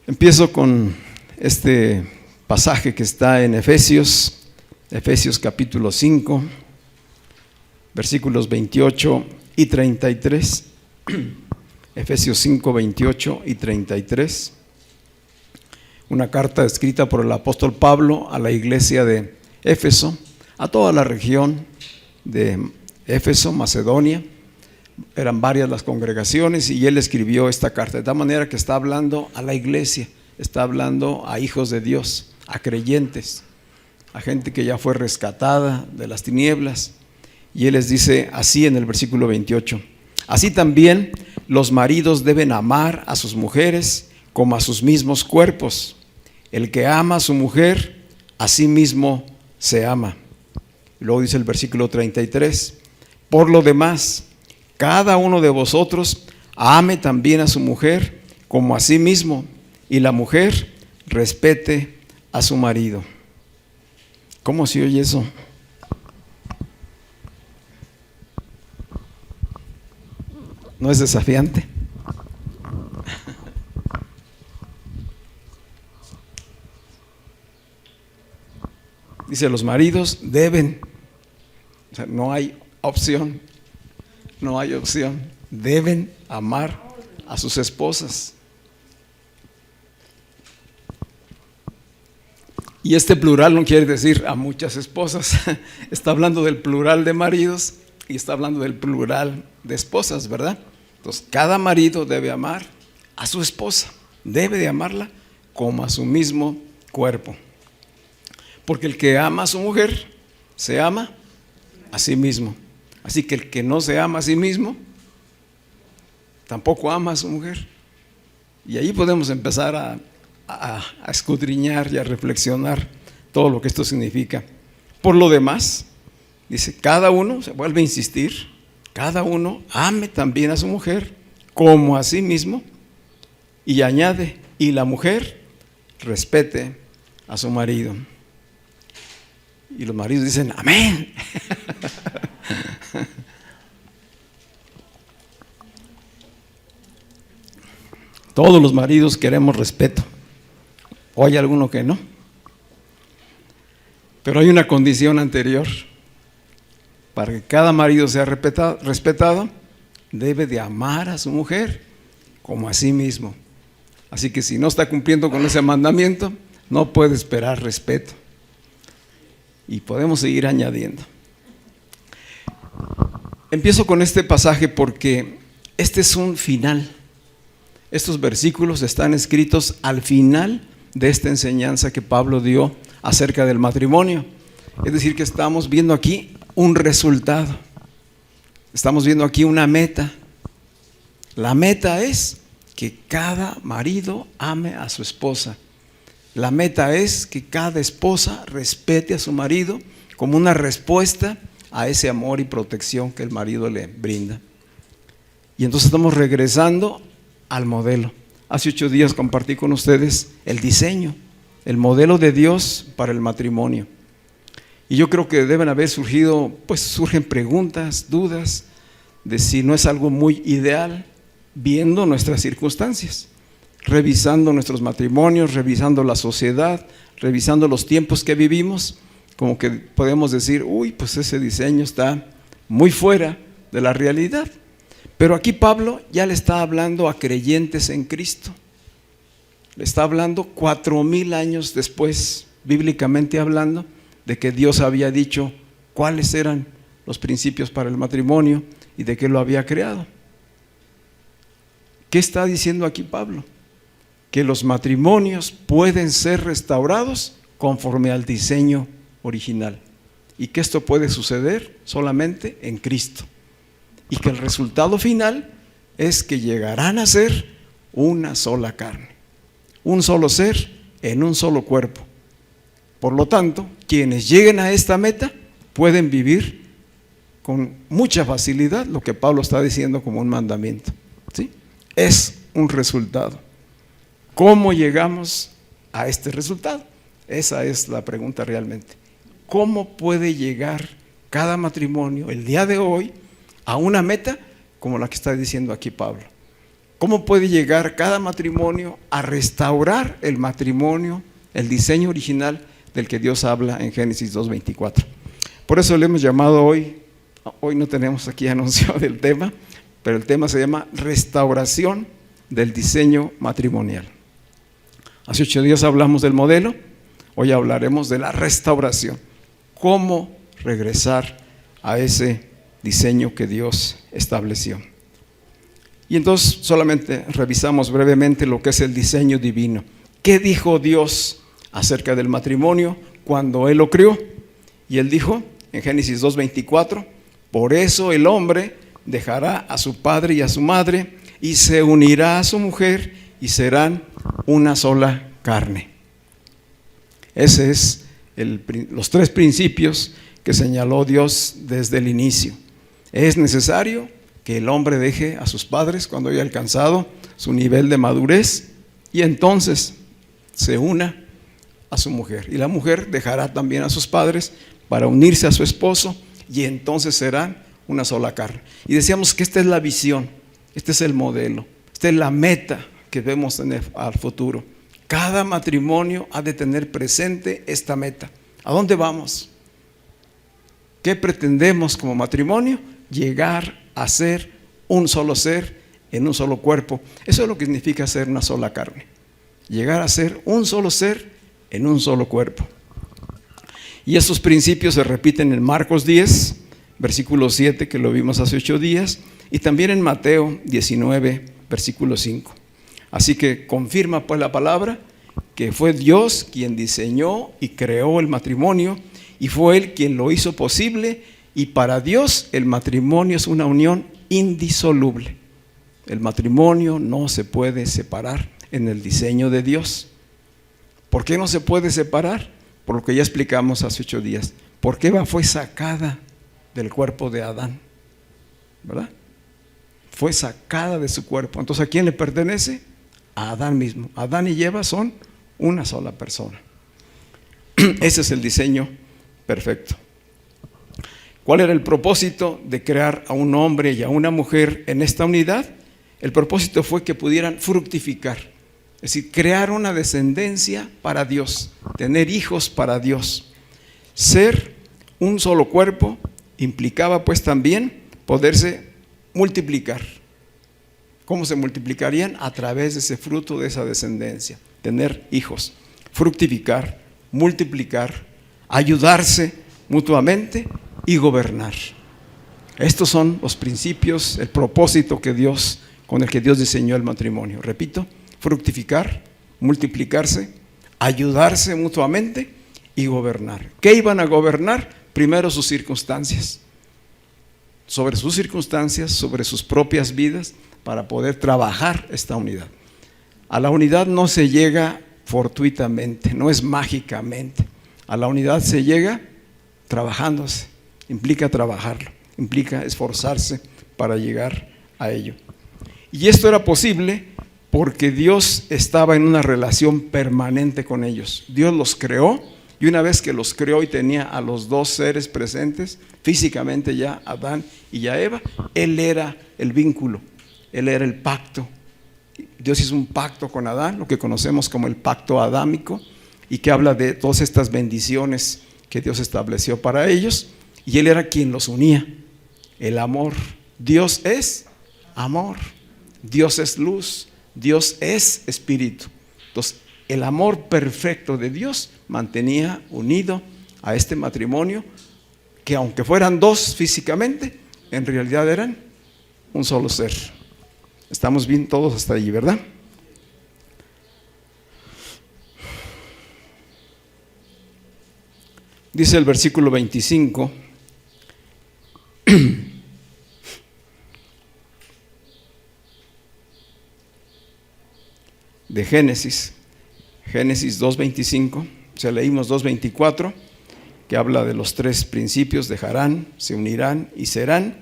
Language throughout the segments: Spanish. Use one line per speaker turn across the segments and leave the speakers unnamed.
Empiezo con este pasaje que está en Efesios capítulo 5, versículos 28 y 33. Efesios 5, 28 y 33. Una carta escrita por el apóstol Pablo a la iglesia de Éfeso, a toda la región de Éfeso, Macedonia. Eran varias las congregaciones y él escribió esta carta, de tal manera que está hablando a la iglesia, está hablando a hijos de Dios, a creyentes, a gente que ya fue rescatada de las tinieblas. Y él les dice así en el versículo 28: así también los maridos deben amar a sus mujeres como a sus mismos cuerpos. El que ama a su mujer, a sí mismo se ama. Y luego dice el versículo 33: por lo demás, cada uno de vosotros ame también a su mujer como a sí mismo, y la mujer respete a su marido. ¿Cómo se oye eso? ¿No es desafiante? Dice, los maridos deben, o sea, no hay opción, deben amar a sus esposas. Y este plural no quiere decir a muchas esposas, está hablando del plural de maridos y está hablando del plural de esposas, ¿verdad? Entonces, cada marido debe amar a su esposa, debe de amarla como a su mismo cuerpo. Porque el que ama a su mujer, se ama a sí mismo. Así que el que no se ama a sí mismo, tampoco ama a su mujer. Y ahí podemos empezar a escudriñar y a reflexionar todo lo que esto significa. Por lo demás, dice, cada uno, se vuelve a insistir, cada uno ame también a su mujer como a sí mismo, y añade, y la mujer respete a su marido. Y los maridos dicen, amén. Todos los maridos queremos respeto. ¿O hay alguno que no? Pero hay una condición anterior. Para que cada marido sea respetado, debe de amar a su mujer como a sí mismo. Así que si no está cumpliendo con ese mandamiento, no puede esperar respeto. Y podemos seguir añadiendo. Empiezo con este pasaje porque este es un final. Estos versículos están escritos al final de esta enseñanza que Pablo dio acerca del matrimonio. Es decir, que estamos viendo aquí un resultado. Estamos viendo aquí una meta. La meta es que cada marido ame a su esposa. La meta es que cada esposa respete a su marido como una respuesta a ese amor y protección que el marido le brinda. Y entonces estamos regresando al modelo. Hace 8 días compartí con ustedes el diseño, el modelo de Dios para el matrimonio. Y yo creo que deben haber surgido, pues surgen preguntas, dudas de si no es algo muy ideal viendo nuestras circunstancias, revisando nuestros matrimonios, revisando la sociedad, revisando los tiempos que vivimos, como que podemos decir, uy, pues ese diseño está muy fuera de la realidad. Pero aquí Pablo ya le está hablando a creyentes en Cristo. Le está hablando 4000 años después, bíblicamente hablando, de que Dios había dicho cuáles eran los principios para el matrimonio y de qué lo había creado. ¿Qué está diciendo aquí Pablo? Que los matrimonios pueden ser restaurados conforme al diseño original y que esto puede suceder solamente en Cristo y que el resultado final es que llegarán a ser una sola carne, un solo ser en un solo cuerpo. Por lo tanto, quienes lleguen a esta meta pueden vivir con mucha facilidad lo que Pablo está diciendo como un mandamiento, ¿sí? Es un resultado. ¿Cómo llegamos a este resultado? Esa es la pregunta realmente. ¿Cómo puede llegar cada matrimonio el día de hoy a una meta como la que está diciendo aquí Pablo? ¿Cómo puede llegar cada matrimonio a restaurar el matrimonio, el diseño original del que Dios habla en Génesis 2:24? Por eso le hemos llamado hoy no tenemos aquí anuncio del tema, pero el tema se llama restauración del diseño matrimonial. Hace 8 días hablamos del modelo, hoy hablaremos de la restauración. ¿Cómo regresar a ese diseño que Dios estableció? Y entonces solamente revisamos brevemente lo que es el diseño divino. ¿Qué dijo Dios acerca del matrimonio cuando Él lo creó? Y Él dijo en Génesis 2:24, por eso el hombre dejará a su padre y a su madre y se unirá a su mujer y serán una sola carne. Ese es los 3 principios que señaló Dios desde el inicio. Es necesario que el hombre deje a sus padres cuando haya alcanzado su nivel de madurez y entonces se una a su mujer. Y la mujer dejará también a sus padres para unirse a su esposo y entonces serán una sola carne. Y decíamos que esta es la visión, este es el modelo, esta es la meta que vemos tener al futuro. Cada matrimonio ha de tener presente esta meta. ¿A dónde vamos? ¿Qué pretendemos como matrimonio? Llegar a ser un solo ser en un solo cuerpo. Eso es lo que significa ser una sola carne. Llegar a ser un solo ser en un solo cuerpo. Y estos principios se repiten en Marcos 10, versículo 7, que lo vimos hace 8 días, y también en Mateo 19, versículo 5. Así que confirma pues la palabra que fue Dios quien diseñó y creó el matrimonio y fue Él quien lo hizo posible, y para Dios el matrimonio es una unión indisoluble. El matrimonio no se puede separar en el diseño de Dios. ¿Por qué no se puede separar? Por lo que ya explicamos hace 8 días. Porque Eva fue sacada del cuerpo de Adán, ¿verdad? Fue sacada de su cuerpo. Entonces, ¿a quién le pertenece? A Adán mismo. Adán y Eva son una sola persona. Ese es el diseño perfecto. ¿Cuál era el propósito de crear a un hombre y a una mujer en esta unidad? El propósito fue que pudieran fructificar, es decir, crear una descendencia para Dios, tener hijos para Dios. Ser un solo cuerpo implicaba pues también poderse multiplicar. ¿Cómo se multiplicarían? A través de ese fruto de esa descendencia, tener hijos, fructificar, multiplicar, ayudarse mutuamente y gobernar. Estos son los principios, el propósito con el que Dios diseñó el matrimonio. Repito, fructificar, multiplicarse, ayudarse mutuamente y gobernar. ¿Qué iban a gobernar? Primero sus circunstancias, sobre sus propias vidas, para poder trabajar esta unidad. A la unidad no se llega fortuitamente, no es mágicamente. A la unidad se llega trabajándose, implica trabajarlo, implica esforzarse para llegar a ello. Y esto era posible porque Dios estaba en una relación permanente con ellos. Dios los creó, y una vez que los creó y tenía a los 2 seres presentes, físicamente ya Adán y ya Eva, Él era el vínculo, Él era el pacto. Dios hizo un pacto con Adán, lo que conocemos como el pacto adámico, y que habla de todas estas bendiciones que Dios estableció para ellos, y Él era quien los unía, el amor. Dios es amor, Dios es luz, Dios es espíritu. Entonces, el amor perfecto de Dios mantenía unido a este matrimonio, que aunque fueran 2 físicamente, en realidad eran un solo ser. Estamos bien todos hasta allí, ¿verdad? Dice el versículo 25, de Génesis 2:25, leímos 2:24, que habla de los tres principios: dejarán, se unirán y serán.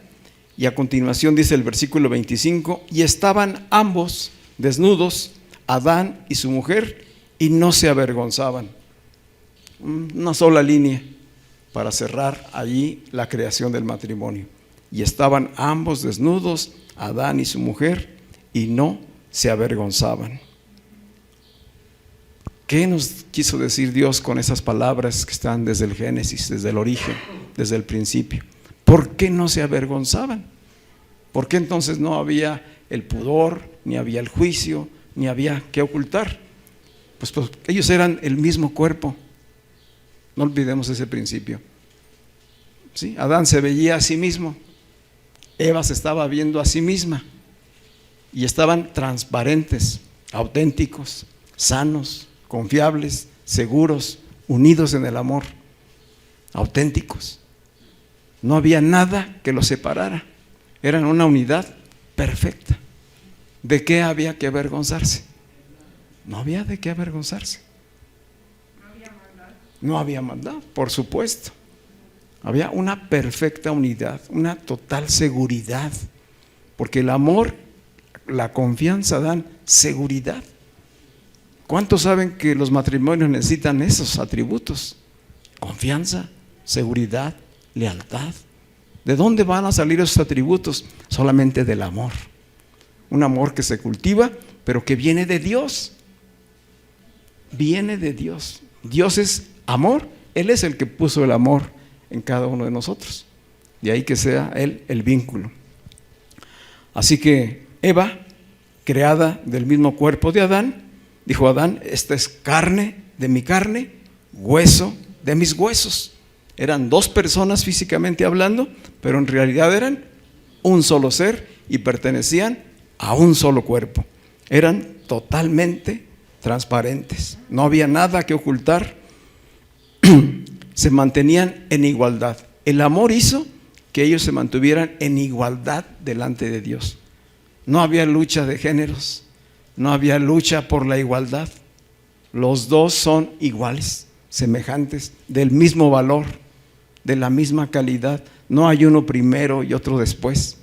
Y a continuación dice el versículo 25: y estaban ambos desnudos, Adán y su mujer, y no se avergonzaban. Una sola línea para cerrar allí la creación del matrimonio. Y estaban ambos desnudos, Adán y su mujer, y no se avergonzaban. ¿Qué nos quiso decir Dios con esas palabras que están desde el Génesis, desde el origen, desde el principio? ¿Por qué no se avergonzaban? ¿Por qué entonces no había el pudor, ni había el juicio, ni había que ocultar? Pues ellos eran el mismo cuerpo. No olvidemos ese principio. ¿Sí? Adán se veía a sí mismo, Eva se estaba viendo a sí misma, y estaban transparentes, auténticos, sanos, confiables, seguros, unidos en el amor, auténticos. No había nada que los separara. Eran una unidad perfecta. ¿De qué había que avergonzarse? No había de qué avergonzarse. No había maldad, por supuesto. Había una perfecta unidad, una total seguridad, porque el amor, la confianza dan seguridad. ¿Cuántos saben que los matrimonios necesitan esos atributos? Confianza, seguridad, lealtad. ¿De dónde van a salir esos atributos? Solamente del amor. Un amor que se cultiva, pero que viene de Dios. Viene de Dios. Dios es amor. Él es el que puso el amor en cada uno de nosotros. De ahí que sea Él el vínculo. Así que Eva, creada del mismo cuerpo de Adán, dijo Adán: esta es carne de mi carne, hueso de mis huesos. Eran dos personas físicamente hablando, pero en realidad eran un solo ser y pertenecían a un solo cuerpo. Eran totalmente transparentes, no había nada que ocultar. Se mantenían en igualdad. El amor hizo que ellos se mantuvieran en igualdad delante de Dios. No había lucha de géneros, no había lucha por la igualdad. Los dos son iguales, semejantes, del mismo valor, de la misma calidad. No hay uno primero y otro después.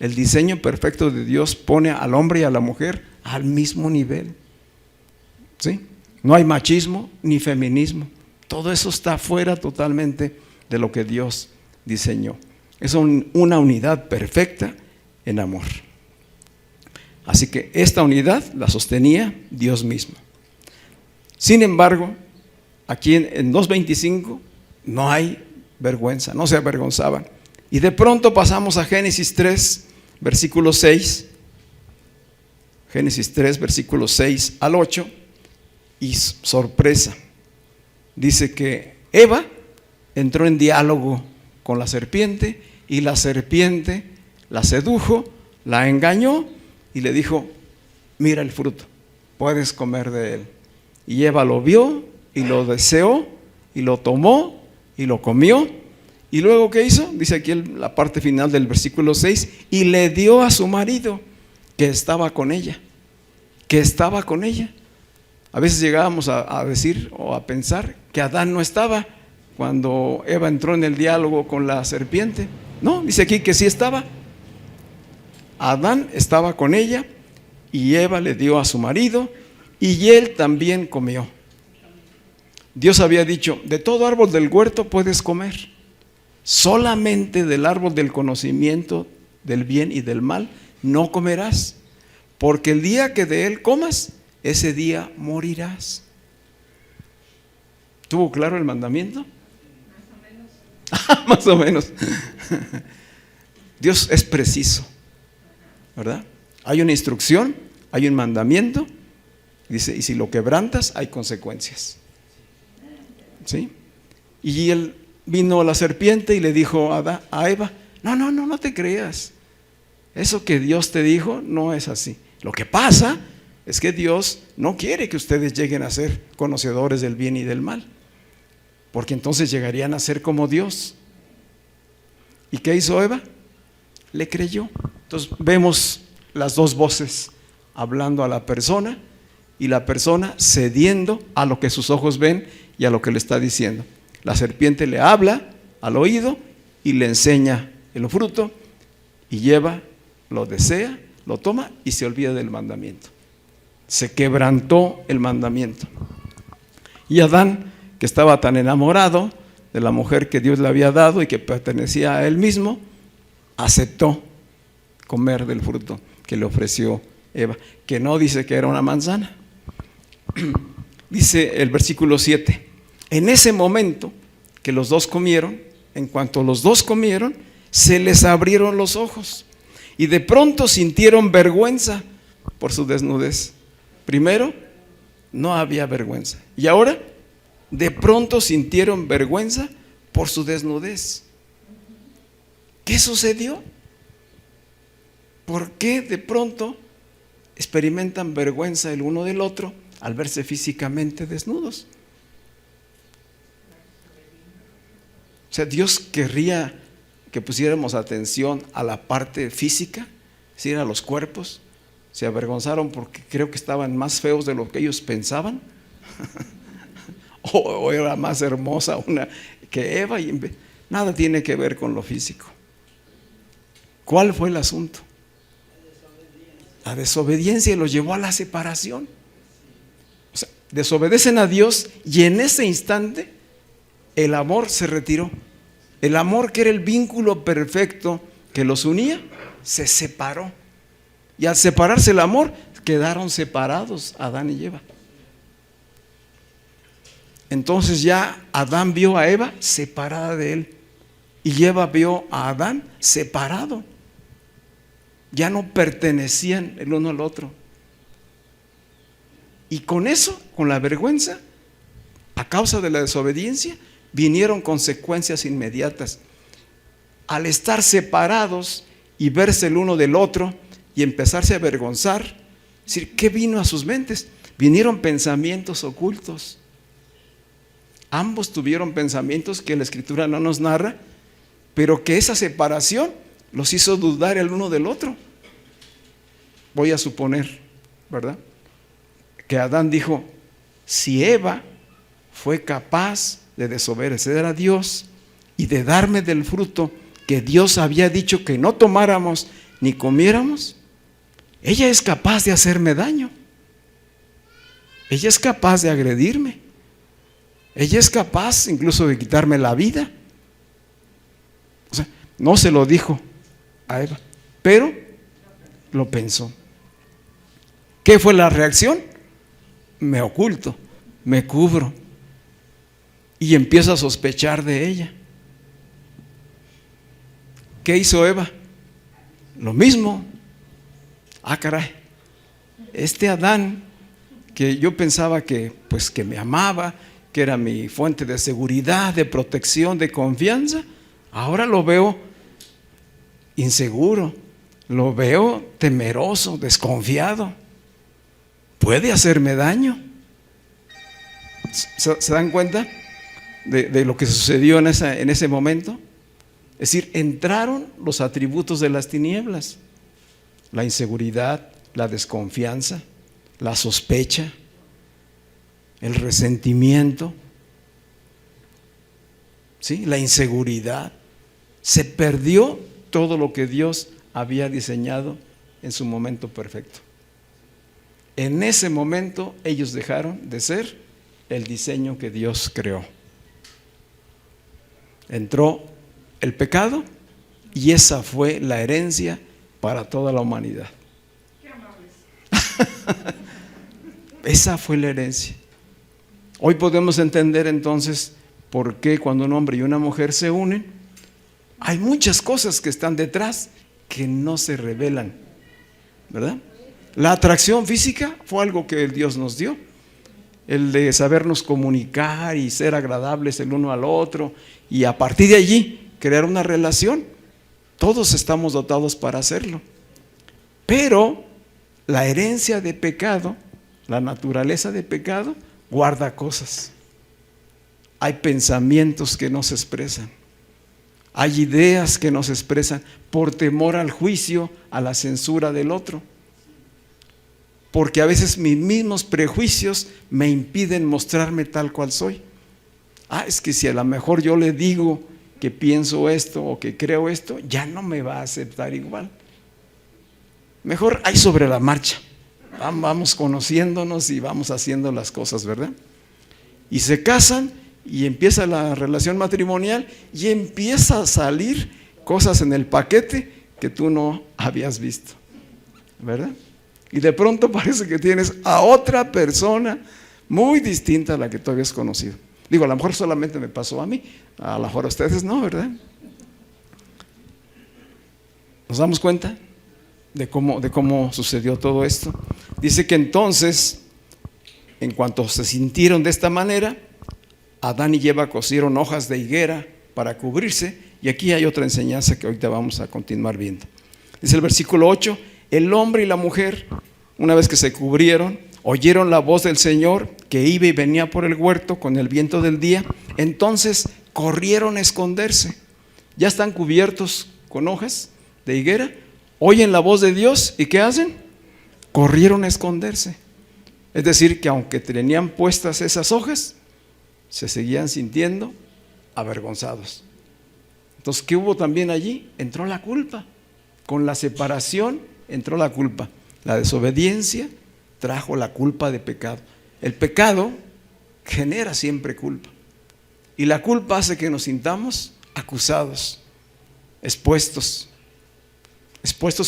El diseño perfecto de Dios pone al hombre y a la mujer al mismo nivel. ¿Sí? No hay machismo ni feminismo. Todo eso está fuera totalmente de lo que Dios diseñó. Es una unidad perfecta en amor. Así que esta unidad la sostenía Dios mismo. Sin embargo, aquí en 2:25 no hay vergüenza, no se avergonzaban. Y de pronto pasamos a Génesis 3, versículo 6. Génesis 3, versículos 6 al 8. Y sorpresa. Dice que Eva entró en diálogo con la serpiente y la serpiente la sedujo, la engañó y le dijo: mira el fruto, puedes comer de él. Y Eva lo vio y lo deseó y lo tomó y lo comió. Y luego, ¿qué hizo? Dice aquí la parte final del versículo 6: y le dio a su marido, que estaba con ella. Que estaba con ella. A veces llegábamos a decir o a pensar que Adán no estaba cuando Eva entró en el diálogo con la serpiente. No, dice aquí que sí estaba. Adán estaba con ella y Eva le dio a su marido y él también comió. Dios había dicho: de todo árbol del huerto puedes comer, solamente del árbol del conocimiento del bien y del mal no comerás, porque el día que de él comas, ese día morirás. ¿Tuvo claro el mandamiento? Más o menos. Dios es preciso, ¿verdad? Hay una instrucción, hay un mandamiento, dice, y si lo quebrantas hay consecuencias. ¿Sí? Y él vino a la serpiente y le dijo a Eva: no te creas, eso que Dios te dijo no es así. Lo que pasa es que Dios no quiere que ustedes lleguen a ser conocedores del bien y del mal, porque entonces llegarían a ser como Dios. ¿Y qué hizo Eva? Le creyó. Entonces vemos las dos voces hablando a la persona y la persona cediendo a lo que sus ojos ven y a lo que le está diciendo. La serpiente le habla al oído y le enseña el fruto, y Eva lo desea, lo toma y se olvida del mandamiento. Se quebrantó el mandamiento. Y Adán, que estaba tan enamorado de la mujer que Dios le había dado y que pertenecía a él mismo, aceptó comer del fruto que le ofreció Eva, que no dice que era una manzana. Dice el versículo 7, en ese momento que los dos comieron, en cuanto los dos comieron, se les abrieron los ojos y de pronto sintieron vergüenza por su desnudez. Primero, no había vergüenza, y ahora de pronto sintieron vergüenza por su desnudez. ¿Qué sucedió? ¿Por qué de pronto experimentan vergüenza el uno del otro al verse físicamente desnudos? O sea, Dios querría que pusiéramos atención a la parte física, es decir, a los cuerpos. Se avergonzaron porque creo que estaban más feos de lo que ellos pensaban. o era más hermosa una que Eva. Nada tiene que ver con lo físico. ¿Cuál fue el asunto? La desobediencia los llevó a la separación. O sea, desobedecen a Dios y en ese instante el amor se retiró. El amor, que era el vínculo perfecto que los unía, se separó. Y al separarse el amor, quedaron separados Adán y Eva. Entonces ya Adán vio a Eva separada de él, y Eva vio a Adán separado. Ya no pertenecían el uno al otro. Y con eso, con la vergüenza, a causa de la desobediencia, vinieron consecuencias inmediatas. Al estar separados y verse el uno del otro y empezarse a avergonzar, es decir, ¿qué vino a sus mentes? Vinieron pensamientos ocultos. Ambos tuvieron pensamientos que la Escritura no nos narra, pero que esa separación los hizo dudar el uno del otro. Voy a suponer, ¿verdad?, que Adán dijo: si Eva fue capaz de desobedecer a Dios y de darme del fruto que Dios había dicho que no tomáramos ni comiéramos, ella es capaz de hacerme daño. Ella es capaz de agredirme. Ella es capaz incluso de quitarme la vida. O sea, no se lo dijo a Eva, pero lo pensó. ¿Qué fue la reacción? Me oculto, me cubro y empiezo a sospechar de ella. ¿Qué hizo Eva? Lo mismo. Ah, caray, este Adán, que yo pensaba que me amaba, que era mi fuente de seguridad, de protección, de confianza, ahora lo veo inseguro, lo veo temeroso, desconfiado. Puede hacerme daño. ¿Se dan cuenta de lo que sucedió en ese momento? Es decir, entraron los atributos de las tinieblas: la inseguridad, la desconfianza, la sospecha, el resentimiento, ¿sí?, la inseguridad. Se perdió todo lo que Dios había diseñado en su momento perfecto. En ese momento ellos dejaron de ser el diseño que Dios creó. Entró el pecado y esa fue la herencia para toda la humanidad.
Qué amables.
Esa fue la herencia. Hoy podemos entender entonces por qué cuando un hombre y una mujer se unen, hay muchas cosas que están detrás que no se revelan, ¿verdad? La atracción física fue algo que Dios nos dio, el de sabernos comunicar y ser agradables el uno al otro, y a partir de allí crear una relación. Todos estamos dotados para hacerlo, pero la herencia de pecado, la naturaleza de pecado, guarda cosas. Hay pensamientos que no se expresan, hay ideas que no se expresan por temor al juicio, a la censura del otro. Porque a veces mis mismos prejuicios me impiden mostrarme tal cual soy. Es que si a lo mejor yo le digo que pienso esto o que creo esto, ya no me va a aceptar igual. Mejor hay sobre la marcha. Vamos conociéndonos y vamos haciendo las cosas, ¿verdad? Y se casan y empieza la relación matrimonial y empieza a salir cosas en el paquete que tú no habías visto, ¿verdad? Y de pronto parece que tienes a otra persona muy distinta a la que tú habías conocido. Digo, a lo mejor solamente me pasó a mí, a lo mejor a ustedes no, ¿verdad? ¿Nos damos cuenta de cómo sucedió todo esto? Dice que entonces, en cuanto se sintieron de esta manera, Adán y Eva cosieron hojas de higuera para cubrirse. Y aquí hay otra enseñanza que ahorita vamos a continuar viendo. Dice el versículo 8: el hombre y la mujer, una vez que se cubrieron, oyeron la voz del Señor que iba y venía por el huerto con el viento del día. Entonces corrieron a esconderse. Ya están cubiertos con hojas de higuera, oyen la voz de Dios y ¿qué hacen? Corrieron a esconderse. Es decir, que aunque tenían puestas esas hojas, se seguían sintiendo avergonzados. Entonces, ¿qué hubo también allí? Entró la culpa. Con la separación entró la culpa. La desobediencia trajo la culpa de pecado. El pecado genera siempre culpa. Y la culpa hace que nos sintamos acusados, expuestos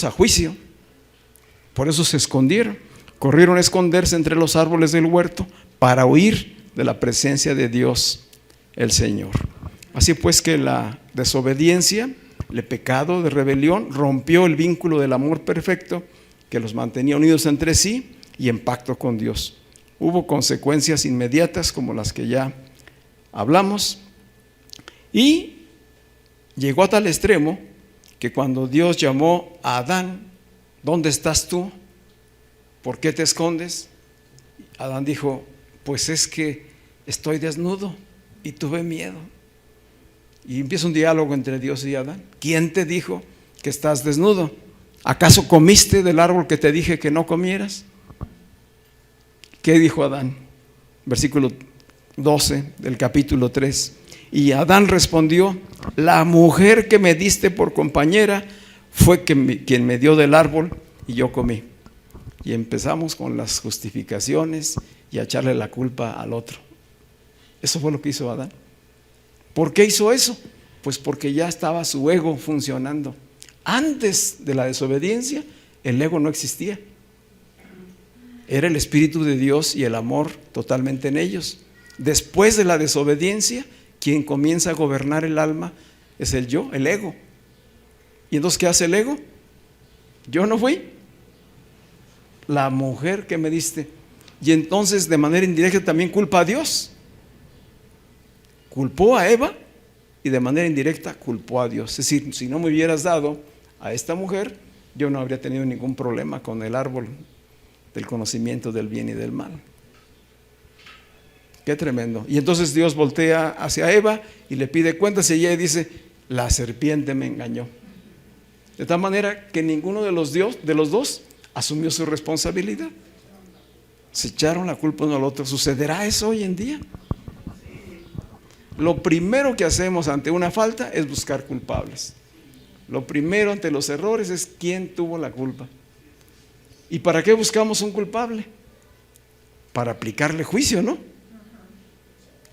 a juicio. Por eso se escondieron. Corrieron a esconderse entre los árboles del huerto para huir de la presencia de Dios, el Señor. Así pues que la desobediencia, el pecado de rebelión, rompió el vínculo del amor perfecto que los mantenía unidos entre sí y en pacto con Dios. Hubo consecuencias inmediatas como las que ya hablamos, y llegó a tal extremo que cuando Dios llamó a Adán: ¿dónde estás tú? ¿Por qué te escondes? Adán dijo: pues es que estoy desnudo y tuve miedo. Y empieza un diálogo entre Dios y Adán. ¿Quién te dijo que estás desnudo? ¿Acaso comiste del árbol que te dije que no comieras? ¿Qué dijo Adán? Versículo 12 del capítulo 3. Y Adán respondió: la mujer que me diste por compañera fue quien me dio del árbol y yo comí. Y empezamos con las justificaciones y a echarle la culpa al otro. Eso fue lo que hizo Adán. ¿Por qué hizo eso? Pues porque ya estaba su ego funcionando. Antes de la desobediencia, el ego no existía. Era el Espíritu de Dios y el amor totalmente en ellos. Después de la desobediencia, quien comienza a gobernar el alma es el yo, el ego. ¿Y entonces qué hace el ego? Yo no fui. La mujer que me diste. Y entonces de manera indirecta también culpa a Dios. Culpó a Eva y de manera indirecta culpó a Dios. Es decir, si no me hubieras dado a esta mujer, yo no habría tenido ningún problema con el árbol del conocimiento del bien y del mal. Qué tremendo. Y entonces Dios voltea hacia Eva y le pide cuentas, y ella dice: la serpiente me engañó. De tal manera que ninguno de los dos asumió su responsabilidad. Se echaron la culpa uno al otro. ¿Sucederá eso hoy en día? Lo primero que hacemos ante una falta es buscar culpables. Lo primero ante los errores es quién tuvo la culpa. ¿Y para qué buscamos un culpable? Para aplicarle juicio, ¿no?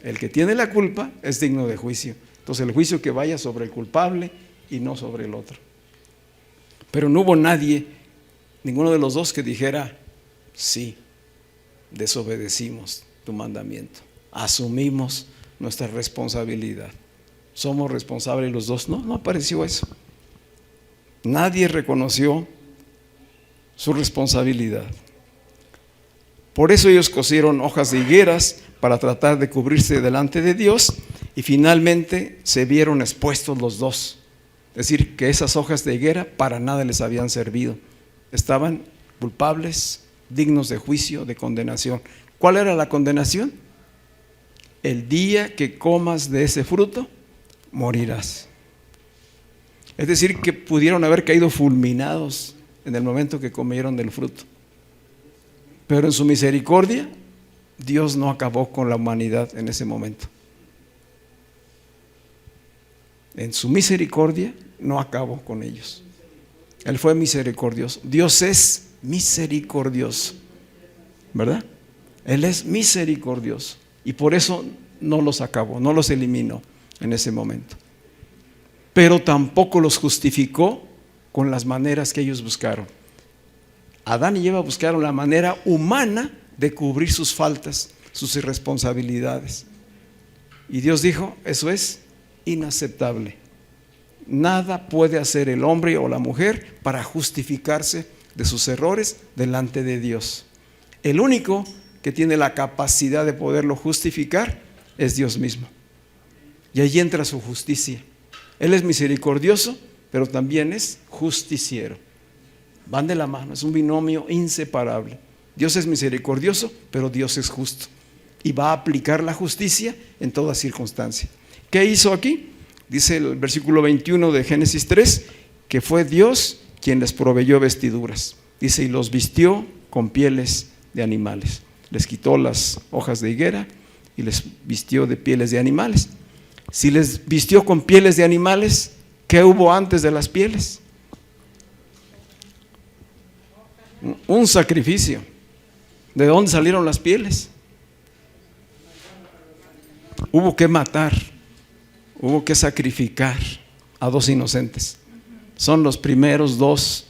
El que tiene la culpa es digno de juicio. Entonces el juicio que vaya sobre el culpable y no sobre el otro. Pero no hubo nadie, ninguno de los dos, que dijera: sí, desobedecimos tu mandamiento, asumimos nuestra responsabilidad, somos responsables los dos. No apareció eso. Nadie reconoció su responsabilidad. Por eso ellos cosieron hojas de higueras para tratar de cubrirse delante de Dios, y finalmente se vieron expuestos los dos. Es decir, que esas hojas de higuera para nada les habían servido. Estaban culpables, dignos de juicio, de condenación. ¿Cuál era la condenación? El día que comas de ese fruto, morirás. Es decir, que pudieron haber caído fulminados en el momento que comieron del fruto. Pero en su misericordia, Dios no acabó con la humanidad en ese momento. en su misericordia no acabó con ellos. Él fue misericordioso. Dios es misericordioso, ¿verdad? Él es misericordioso y por eso no los acabó, no los eliminó en ese momento. Pero tampoco los justificó con las maneras que ellos buscaron. Adán y Eva buscaron la manera humana de cubrir sus faltas, sus irresponsabilidades. Y Dios dijo, eso es inaceptable. Nada puede hacer el hombre o la mujer para justificarse de sus errores delante de Dios. El único que tiene la capacidad de poderlo justificar es Dios mismo. Y ahí entra su justicia. Él es misericordioso, pero también es justiciero. Van de la mano, es un binomio inseparable. Dios es misericordioso, pero Dios es justo. Y va a aplicar la justicia en toda circunstancia. ¿Qué hizo aquí? Dice el versículo 21 de Génesis 3, que fue Dios quien les proveyó vestiduras. Dice, y los vistió con pieles de animales. Les quitó las hojas de higuera y les vistió de pieles de animales. Si les vistió con pieles de animales, ¿qué hubo antes de las pieles? Un sacrificio. ¿De dónde salieron las pieles? Hubo que matar, hubo que sacrificar a dos inocentes. Son los primeros dos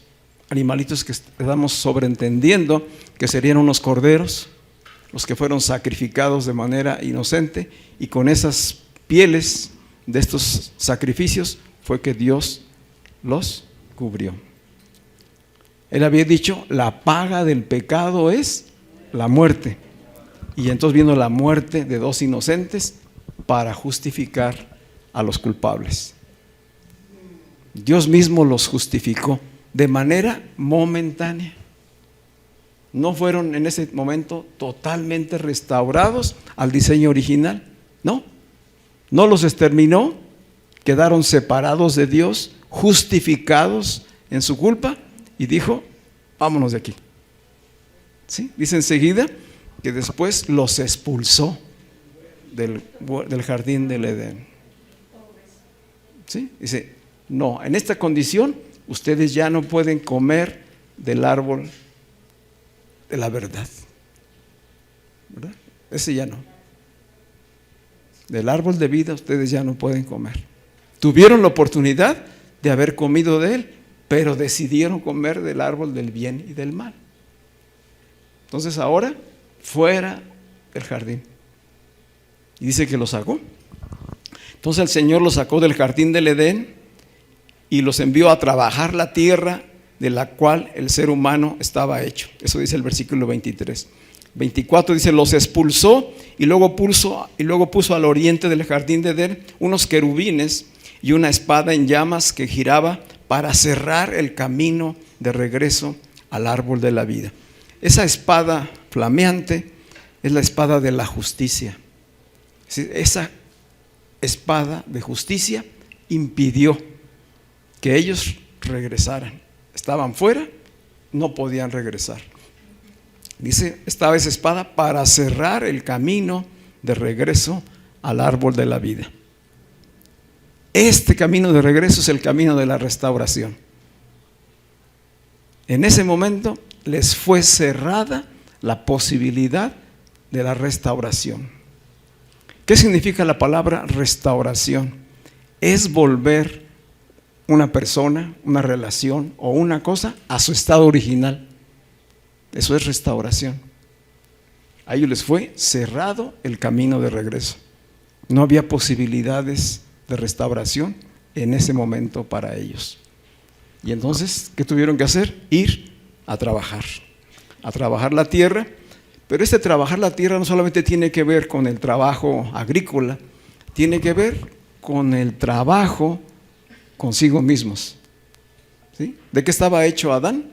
animalitos que estamos sobreentendiendo que serían unos corderos, los que fueron sacrificados de manera inocente, y con esas pieles de estos sacrificios fue que Dios los cubrió. Él había dicho, la paga del pecado es la muerte. Y entonces vino la muerte de dos inocentes para justificar a los culpables. Dios mismo los justificó de manera momentánea. No fueron en ese momento totalmente restaurados al diseño original. No los exterminó, quedaron separados de Dios, justificados en su culpa, y dijo, vámonos de aquí. ¿Sí? Dice enseguida que después los expulsó del jardín del Edén. ¿Sí? Dice, no, en esta condición ustedes ya no pueden comer del árbol de la verdad, ¿verdad? Ese ya no. Del árbol de vida ustedes ya no pueden comer. Tuvieron la oportunidad de haber comido de él, pero decidieron comer del árbol del bien y del mal. Entonces ahora, fuera del jardín. Y dice que los sacó. Entonces el Señor los sacó del jardín del Edén y los envió a trabajar la tierra de la cual el ser humano estaba hecho. Eso dice el versículo 23. 24 dice, los expulsó y luego puso al oriente del jardín de Edén unos querubines y una espada en llamas que giraba para cerrar el camino de regreso al árbol de la vida. Esa espada flameante es la espada de la justicia. Esa espada de justicia impidió que ellos regresaran. Estaban fuera, no podían regresar. Dice, estaba esa espada para cerrar el camino de regreso al árbol de la vida. Este camino de regreso es el camino de la restauración. En ese momento les fue cerrada la posibilidad de la restauración. ¿Qué significa la palabra restauración? Es volver una persona, una relación o una cosa a su estado original. Eso es restauración. A ellos les fue cerrado el camino de regreso. No había posibilidades de restauración en ese momento para ellos. Y entonces, ¿qué tuvieron que hacer? Ir a trabajar la tierra. Pero este trabajar la tierra no solamente tiene que ver con el trabajo agrícola, tiene que ver con el trabajo consigo mismos. ¿Sí? ¿De qué estaba hecho Adán?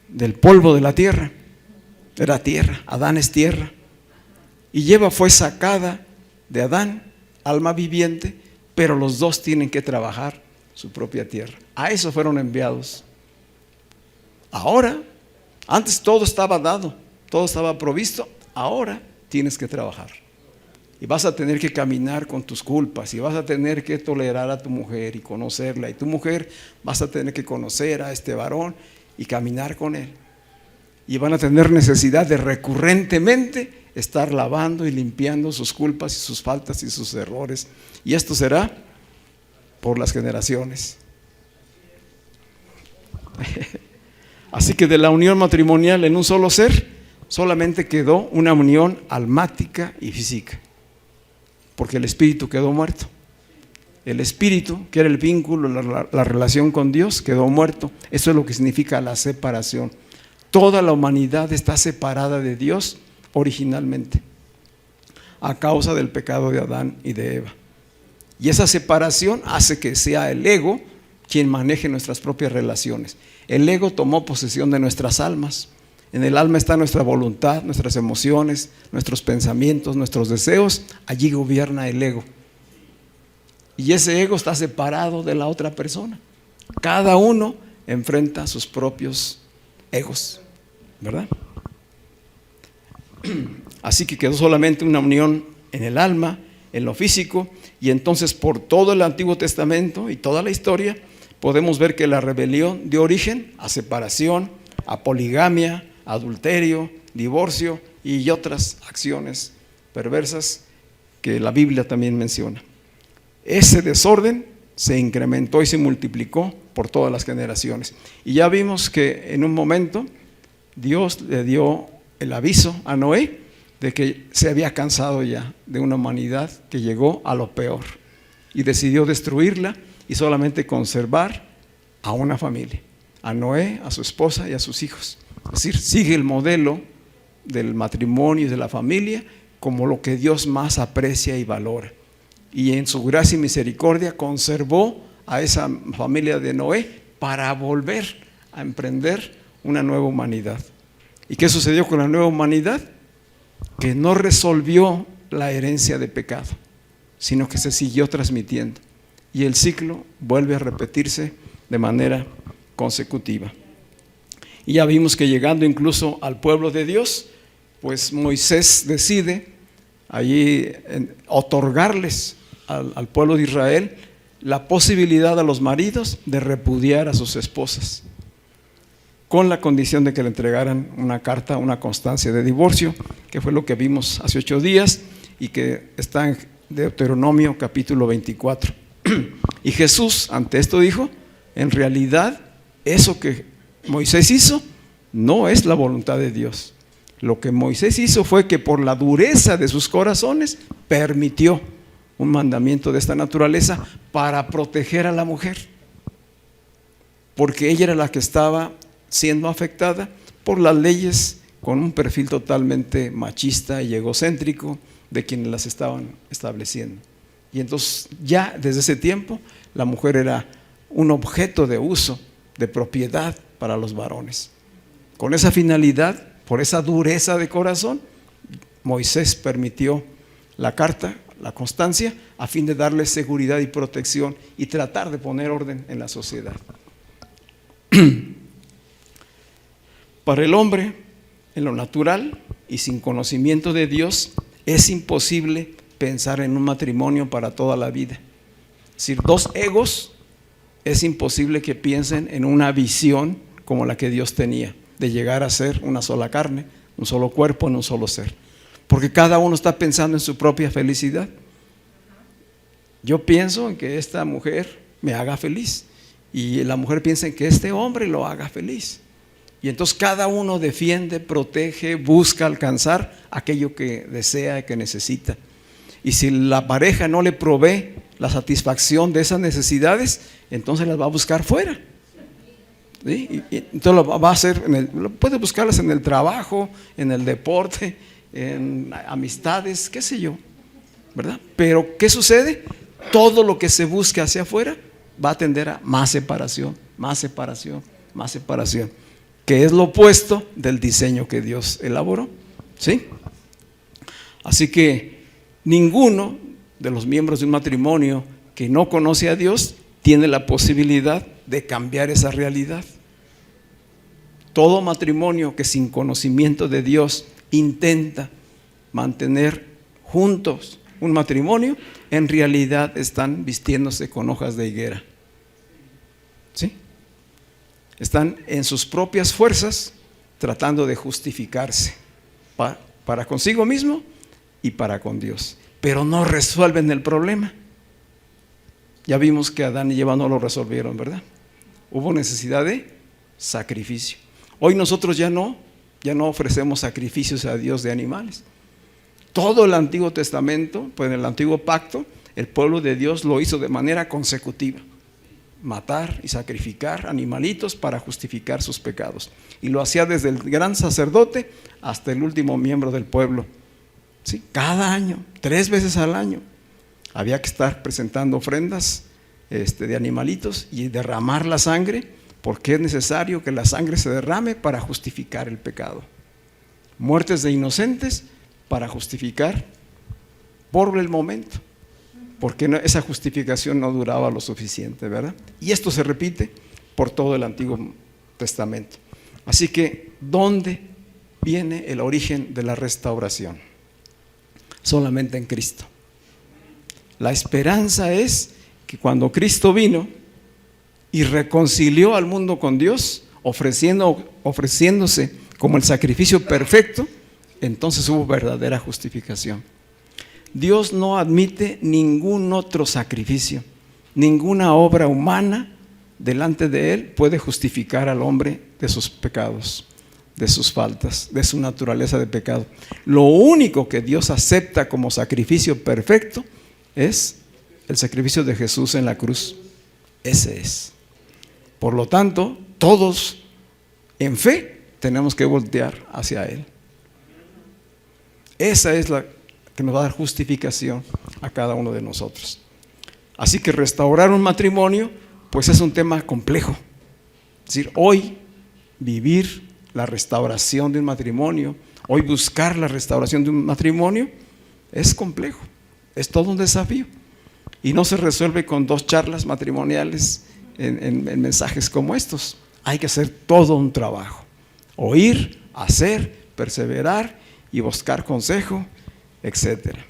Del polvo de la tierra. Era tierra, Adán es tierra. Y Eva fue sacada de Adán, alma viviente, pero los dos tienen que trabajar su propia tierra. A eso fueron enviados. Ahora, antes todo estaba dado, todo estaba provisto, ahora tienes que trabajar. y vas a tener que caminar con tus culpas, y vas a tener que tolerar a tu mujer y conocerla, y tu mujer vas a tener que conocer a este varón y caminar con él. Y van a tener necesidad de recurrentemente estar lavando y limpiando sus culpas y sus faltas y sus errores. Y esto será por las generaciones. Así que de la unión matrimonial en un solo ser, solamente quedó una unión almática y física, porque el espíritu quedó muerto. El espíritu, que era el vínculo, la relación con Dios, quedó muerto. Eso es lo que significa la separación. Toda la humanidad está separada de Dios originalmente, a causa del pecado de Adán y de Eva. Y esa separación hace que sea el ego quien maneje nuestras propias relaciones. El ego tomó posesión de nuestras almas. En el alma está nuestra voluntad, nuestras emociones, nuestros pensamientos, nuestros deseos. Allí gobierna el ego. Y ese ego está separado de la otra persona. Cada uno enfrenta sus propios egos, ¿verdad? Así que quedó solamente una unión en el alma, en lo físico, y entonces por todo el Antiguo Testamento y toda la historia podemos ver que la rebelión dio origen a separación, a poligamia, adulterio, divorcio y otras acciones perversas que la Biblia también menciona. Ese desorden se incrementó y se multiplicó por todas las generaciones. Y ya vimos que en un momento Dios le dio el aviso a Noé de que se había cansado ya de una humanidad que llegó a lo peor y decidió destruirla y solamente conservar a una familia, a Noé, a su esposa y a sus hijos. Es decir, sigue el modelo del matrimonio y de la familia como lo que Dios más aprecia y valora. Y en su gracia y misericordia conservó a esa familia de Noé para volver a emprender una nueva humanidad. ¿Y qué sucedió con la nueva humanidad? Que no resolvió la herencia de pecado, sino que se siguió transmitiendo. Y el ciclo vuelve a repetirse de manera consecutiva. Y ya vimos que llegando incluso al pueblo de Dios, pues Moisés decide allí otorgarles al pueblo de Israel la posibilidad a los maridos de repudiar a sus esposas, con la condición de que le entregaran una carta, una constancia de divorcio, que fue lo que vimos hace 8 días y que está en Deuteronomio capítulo 24. Y Jesús ante esto dijo: en realidad eso que Moisés hizo no es la voluntad de Dios. Lo que Moisés hizo fue que por la dureza de sus corazones permitió un mandamiento de esta naturaleza para proteger a la mujer, porque ella era la que estaba siendo afectada por las leyes con un perfil totalmente machista y egocéntrico de quienes las estaban estableciendo. Y entonces ya desde ese tiempo la mujer era un objeto de uso, de propiedad para los varones. Con esa finalidad, por esa dureza de corazón, Moisés permitió la carta, la constancia, a fin de darle seguridad y protección y tratar de poner orden en la sociedad. Para el hombre, en lo natural y sin conocimiento de Dios, es imposible pensar en un matrimonio para toda la vida. Es decir, dos egos, es imposible que piensen en una visión como la que Dios tenía, de llegar a ser una sola carne, un solo cuerpo en un solo ser. Porque cada uno está pensando en su propia felicidad. Yo pienso en que esta mujer me haga feliz, y la mujer piensa en que este hombre lo haga feliz. Y entonces cada uno defiende, protege, busca alcanzar aquello que desea y que necesita. Y si la pareja no le provee la satisfacción de esas necesidades, entonces las va a buscar fuera. ¿Sí? Y entonces lo va a hacer, puede buscarlas en el trabajo, en el deporte, en amistades, qué sé yo, ¿verdad? Pero ¿qué sucede? Todo lo que se busque hacia afuera va a tender a más separación, más separación, más separación, que es lo opuesto del diseño que Dios elaboró, ¿sí? Así que ninguno de los miembros de un matrimonio que no conoce a Dios tiene la posibilidad de cambiar esa realidad. Todo matrimonio que sin conocimiento de Dios intenta mantener juntos un matrimonio, en realidad están vistiéndose con hojas de higuera. ¿Sí? Están en sus propias fuerzas tratando de justificarse para consigo mismo y para con Dios, pero no resuelven el problema. Ya vimos que Adán y Eva no lo resolvieron, ¿verdad? Hubo necesidad de sacrificio. Hoy nosotros ya no ofrecemos sacrificios a Dios de animales. Todo el Antiguo Testamento, pues en el Antiguo Pacto, el pueblo de Dios lo hizo de manera consecutiva: matar y sacrificar animalitos para justificar sus pecados. Y lo hacía desde el gran sacerdote hasta el último miembro del pueblo. ¿Sí? Cada año, 3 veces al año, había que estar presentando ofrendas de animalitos y derramar la sangre, porque es necesario que la sangre se derrame para justificar el pecado. Muertes de inocentes para justificar por el momento, porque esa justificación no duraba lo suficiente, ¿verdad? Y esto se repite por todo el Antiguo Testamento. Así que, ¿dónde viene el origen de la restauración? Solamente en Cristo. La esperanza es que cuando Cristo vino y reconcilió al mundo con Dios, ofreciéndose como el sacrificio perfecto, entonces hubo verdadera justificación. Dios no admite ningún otro sacrificio, ninguna obra humana delante de Él puede justificar al hombre de sus pecados, de sus faltas, de su naturaleza de pecado. Lo único que Dios acepta como sacrificio perfecto es el sacrificio de Jesús en la cruz. Ese es. Por lo tanto, todos en fe tenemos que voltear hacia Él. Esa es la que nos va a dar justificación a cada uno de nosotros. Así que restaurar un matrimonio, pues es un tema complejo. Es decir, hoy vivir la restauración de un matrimonio, hoy buscar la restauración de un matrimonio, es complejo, es todo un desafío. Y no se resuelve con 2 charlas matrimoniales en mensajes como estos. Hay que hacer todo un trabajo: oír, hacer, perseverar y buscar consejo, etcétera.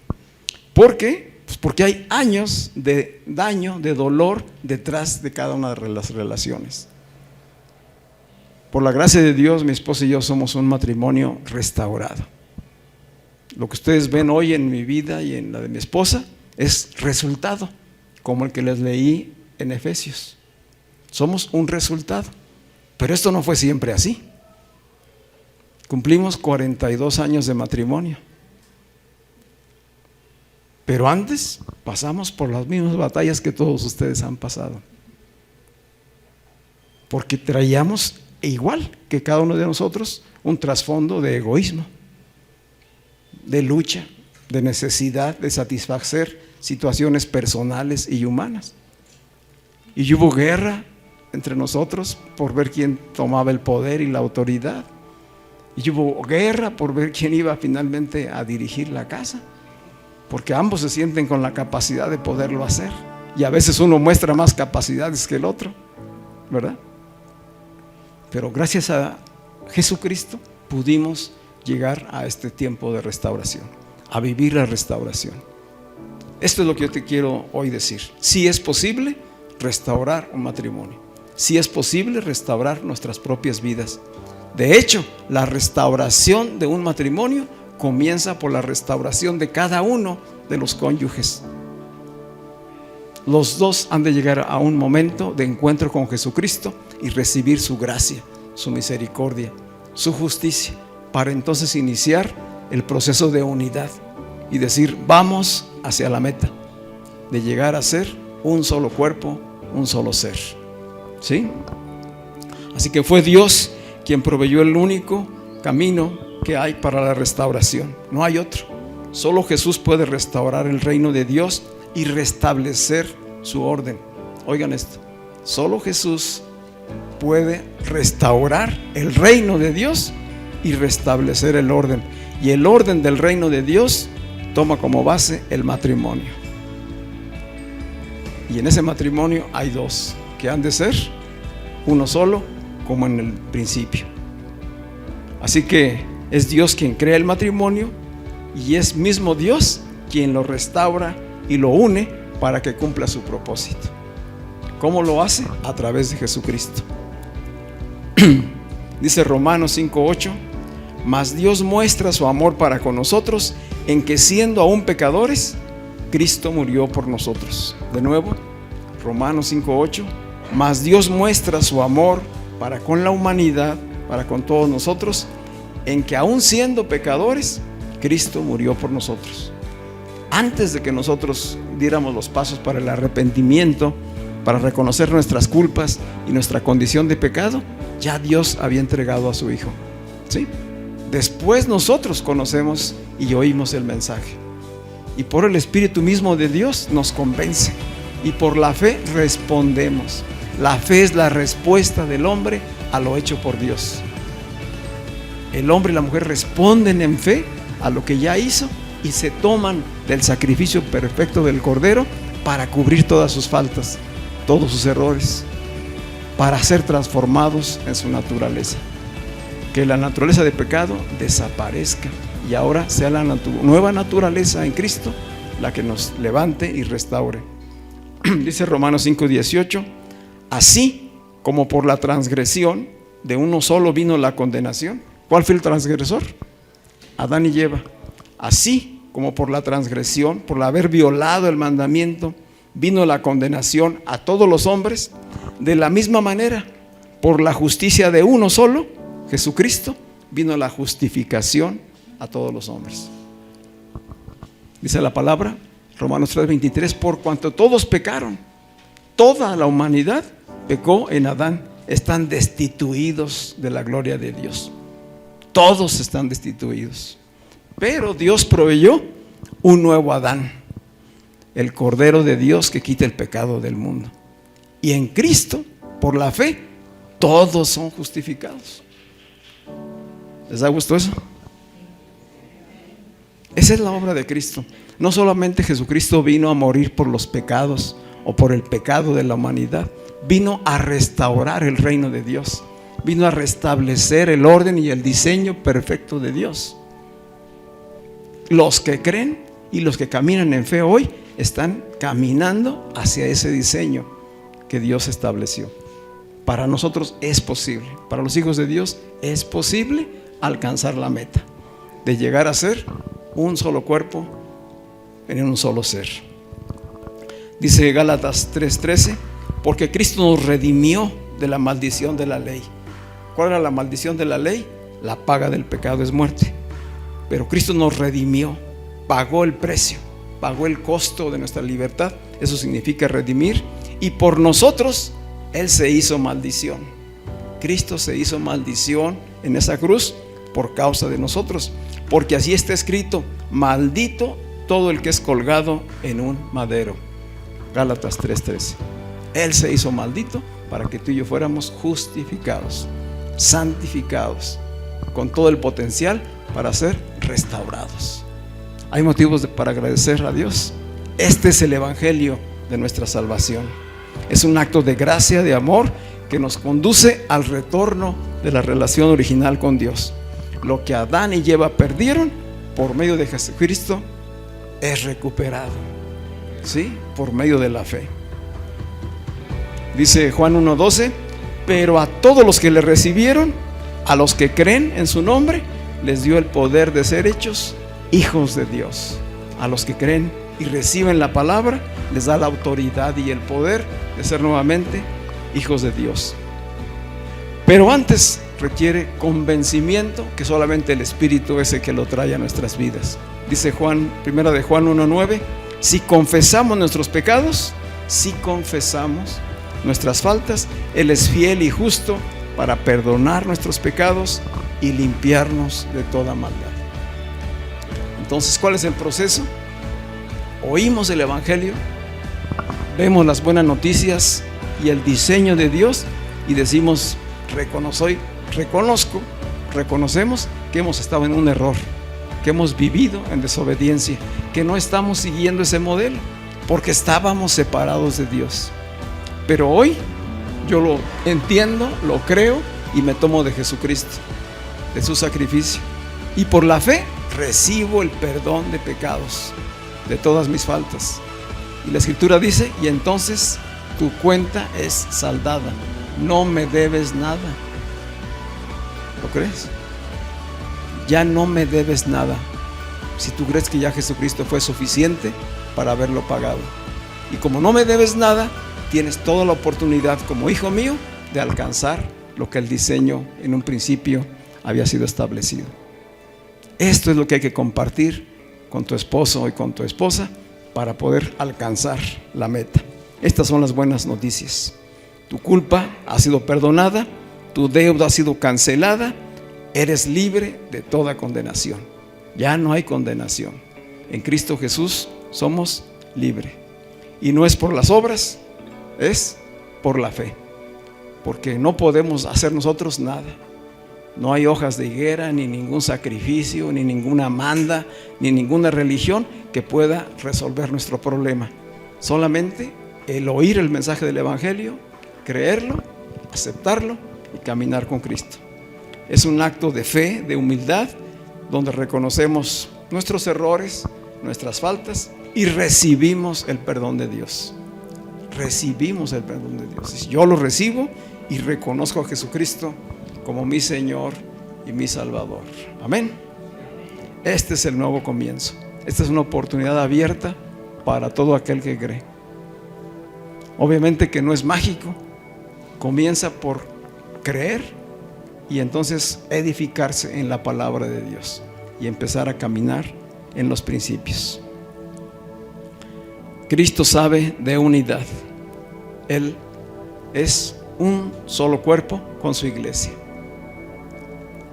¿Por qué? Pues porque hay años de daño, de dolor detrás de cada una de las relaciones. Por la gracia de Dios, mi esposa y yo somos un matrimonio restaurado. Lo que ustedes ven hoy en mi vida y en la de mi esposa es resultado, como el que les leí en Efesios. Somos un resultado, pero esto no fue siempre así. Cumplimos 42 años de matrimonio, pero antes pasamos por las mismas batallas que todos ustedes han pasado, porque traíamos, igual que cada uno de nosotros, un trasfondo de egoísmo, de lucha, de necesidad de satisfacer situaciones personales y humanas. Y hubo guerra entre nosotros por ver quién tomaba el poder y la autoridad. Y hubo guerra por ver quién iba finalmente a dirigir la casa, porque ambos se sienten con la capacidad de poderlo hacer, y a veces uno muestra más capacidades que el otro, ¿verdad? Pero gracias a Jesucristo pudimos llegar a este tiempo de restauración, a vivir la restauración. Esto es lo que yo te quiero hoy decir. Sí es posible restaurar un matrimonio, sí es posible restaurar nuestras propias vidas. De hecho, la restauración de un matrimonio comienza por la restauración de cada uno de los cónyuges. Los dos han de llegar a un momento de encuentro con Jesucristo y recibir su gracia, su misericordia, su justicia, para entonces iniciar el proceso de unidad y decir: vamos hacia la meta de llegar a ser un solo cuerpo, un solo ser. ¿Sí? Así que fue Dios quien proveyó el único camino que hay para la restauración. No hay otro. Solo Jesús puede restaurar el reino de Dios y restablecer su orden. Oigan esto: solo Jesús puede restaurar el reino de Dios y restablecer el orden. Y el orden del reino de Dios toma como base el matrimonio. Y en ese matrimonio hay 2 que han de ser uno solo, como en el principio. Así que es Dios quien crea el matrimonio, y es mismo Dios quien lo restaura y lo une para que cumpla su propósito. ¿Cómo lo hace? A través de Jesucristo. Dice Romanos 5:8: mas Dios muestra su amor para con nosotros en que, siendo aún pecadores, Cristo murió por nosotros. De nuevo, Romanos 5:8: mas Dios muestra su amor para con la humanidad, para con todos nosotros, en que aún siendo pecadores, Cristo murió por nosotros. Antes de que nosotros diéramos los pasos para el arrepentimiento, para reconocer nuestras culpas y nuestra condición de pecado, ya Dios había entregado a su Hijo, ¿sí? Después nosotros conocemos y oímos el mensaje, y por el Espíritu mismo de Dios nos convence, y por la fe respondemos. La fe es la respuesta del hombre a lo hecho por Dios. El hombre y la mujer responden en fe a lo que ya hizo y se toman del sacrificio perfecto del Cordero para cubrir todas sus faltas, todos sus errores, para ser transformados en su naturaleza. Que la naturaleza de pecado desaparezca y ahora sea la nueva naturaleza en Cristo la que nos levante y restaure. Dice Romanos 5:18: así como por la transgresión de uno solo vino la condenación. ¿Cuál fue el transgresor? Adán y Eva. Así como por la transgresión, por haber violado el mandamiento, vino la condenación a todos los hombres, de la misma manera, por la justicia de uno solo, Jesucristo, vino la justificación a todos los hombres. Dice la palabra, Romanos 3:23: por cuanto todos pecaron, toda la humanidad pecó en Adán, están destituidos de la gloria de Dios. Todos están destituidos. Pero Dios proveyó un nuevo Adán, el Cordero de Dios que quita el pecado del mundo. Y en Cristo, por la fe, todos son justificados. ¿Les da gusto eso? Esa es la obra de Cristo. No solamente Jesucristo vino a morir por los pecados o por el pecado de la humanidad, vino a restaurar el reino de Dios, vino a restablecer el orden y el diseño perfecto de Dios. Los que creen y los que caminan en fe hoy están caminando hacia ese diseño que Dios estableció. Para nosotros es posible, para los hijos de Dios es posible alcanzar la meta de llegar a ser un solo cuerpo en un solo ser. Dice Gálatas 3:13: porque Cristo nos redimió de la maldición de la ley. ¿Cuál era la maldición de la ley? La paga del pecado es muerte. Pero Cristo nos redimió, pagó el precio, pagó el costo de nuestra libertad. Eso significa redimir. Y por nosotros Él se hizo maldición. Cristo se hizo maldición en esa cruz por causa de nosotros, porque así está escrito: maldito todo el que es colgado en un madero. Gálatas 3:13. Él se hizo maldito para que tú y yo fuéramos justificados, santificados, con todo el potencial para ser restaurados. Hay motivos para agradecer a Dios. Este es el evangelio de nuestra salvación. Es un acto de gracia, de amor, que nos conduce al retorno de la relación original con Dios. Lo que Adán y Eva perdieron, por medio de Jesucristo es recuperado, ¿sí? Por medio de la fe. Dice Juan 1:12: pero a todos los que le recibieron, a los que creen en su nombre, les dio el poder de ser hechos hijos de Dios. A los que creen y reciben la palabra, les da la autoridad y el poder de ser nuevamente hijos de Dios. Pero antes requiere convencimiento, que solamente el Espíritu es el que lo trae a nuestras vidas. Dice primera de Juan 1:9: si confesamos nuestros pecados, si confesamos nuestras faltas, Él es fiel y justo para perdonar nuestros pecados y limpiarnos de toda maldad. Entonces, ¿cuál es el proceso? Oímos el evangelio, vemos las buenas noticias y el diseño de Dios y decimos: reconocemos que hemos estado en un error, que hemos vivido en desobediencia, que no estamos siguiendo ese modelo porque estábamos separados de Dios. Pero hoy yo lo entiendo, lo creo y me tomo de Jesucristo, de su sacrificio, y por la fe recibo el perdón de pecados. de todas mis faltas. Y la Escritura dice, y entonces tu cuenta es saldada, no me debes nada. ¿Lo crees? Ya no me debes nada. Si tú crees que ya Jesucristo fue suficiente para haberlo pagado. Y como no me debes nada, tienes toda la oportunidad como hijo mío de alcanzar lo que el diseño en un principio había sido establecido. Esto es lo que hay que compartir con tu esposo y con tu esposa para poder alcanzar la meta. Estas son las buenas noticias. Tu culpa ha sido perdonada, tu deuda ha sido cancelada, eres libre de toda condenación. Ya no hay condenación. En Cristo Jesús somos libres. Y no es por las obras, es por la fe. Porque no podemos hacer nosotros nada. No hay hojas de higuera, ni ningún sacrificio, ni ninguna manda, ni ninguna religión que pueda resolver nuestro problema. Solamente el oír el mensaje del Evangelio, creerlo, aceptarlo y caminar con Cristo. Es un acto de fe, de humildad, donde reconocemos nuestros errores, nuestras faltas y recibimos el perdón de Dios. Recibimos el perdón de Dios. Yo lo recibo y reconozco a Jesucristo como mi Señor y mi Salvador. Amén. Este es el nuevo comienzo. Esta es una oportunidad abierta para todo aquel que cree. Obviamente que no es mágico. Comienza por creer y entonces edificarse en la palabra de Dios y empezar a caminar en los principios. Cristo sabe de unidad. Él es un solo cuerpo con su iglesia.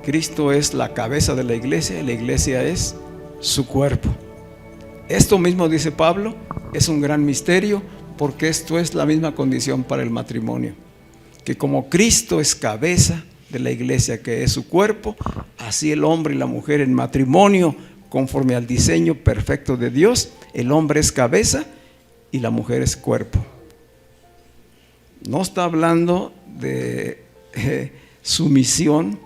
Cristo es la cabeza de la iglesia y la iglesia es su cuerpo. Esto mismo dice Pablo, es un gran misterio porque esto es la misma condición para el matrimonio. Que como Cristo es cabeza de la iglesia que es su cuerpo, así el hombre y la mujer en matrimonio, conforme al diseño perfecto de Dios, el hombre es cabeza y la mujer es cuerpo. No está hablando de sumisión